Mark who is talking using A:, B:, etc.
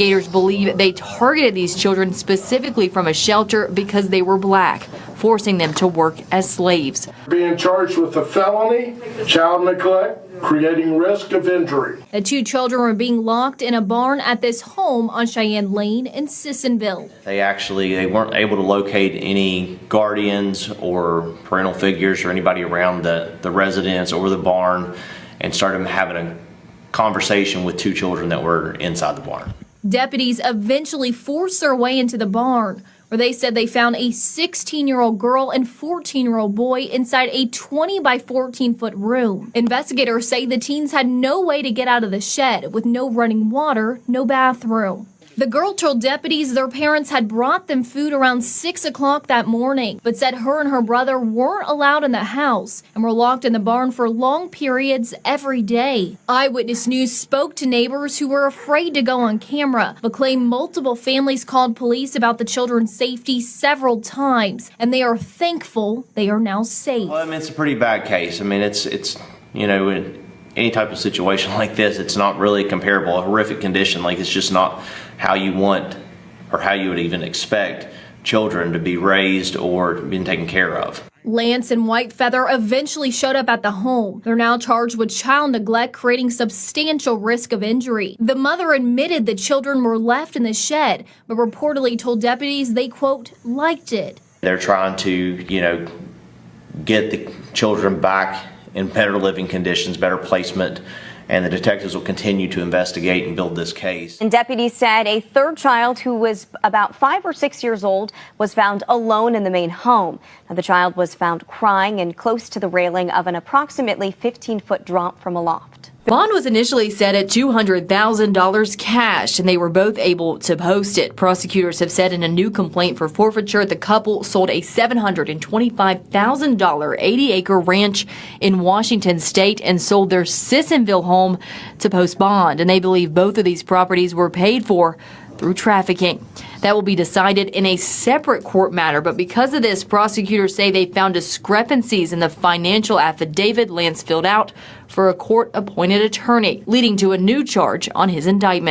A: Investigators believe they targeted these children specifically from a shelter because they were black, forcing them to work as slaves.
B: Being charged with a felony, child neglect, creating risk of injury.
C: The two children were being locked in a barn at this home on Cheyenne Lane in Sissonville.
D: They weren't able to locate any guardians or parental figures or anybody around the residence or the barn, and started having a conversation with two children that were inside the barn.
C: Deputies eventually forced their way into the barn, where they said they found a 16-year-old girl and 14-year-old boy inside a 20 by 14-foot room. Investigators say the teens had no way to get out of the shed, with no running water, no bathroom. The girl told deputies their parents had brought them food around 6 o'clock that morning, but said her and her brother weren't allowed in the house and were locked in the barn for long periods every day. Eyewitness News spoke to neighbors who were afraid to go on camera, but claim multiple families called police about the children's safety several times, and they are thankful they are now safe.
D: Well, I mean, it's a pretty bad case. I mean, it's you know, in any type of situation like this, it's not really comparable. A horrific condition, like, it's just not how you want or how you would even expect children to be raised or being taken care of.
C: Lantz and Whitefeather eventually showed up at the home. They're now charged with child neglect, creating substantial risk of injury. The mother admitted the children were left in the shed, but reportedly told deputies they, quote, liked it.
D: They're trying to, you know, get the children back in better living conditions, better placement, and the detectives will continue to investigate and build this case.
E: And deputies said a third child, who was about 5 or 6 years old, was found alone in the main home. Now, the child was found crying and close to the railing of an approximately 15-foot drop from a loft.
A: The bond was initially set at $200,000 cash, and they were both able to post it. Prosecutors have said in a new complaint for forfeiture, the couple sold a $725,000 80-acre ranch in Washington state and sold their Sissonville home to post bond. And they believe both of these properties were paid for through trafficking. That will be decided in a separate court matter, but because of this, prosecutors say they found discrepancies in the financial affidavit Lantz filled out for a court-appointed attorney, leading to a new charge on his indictment.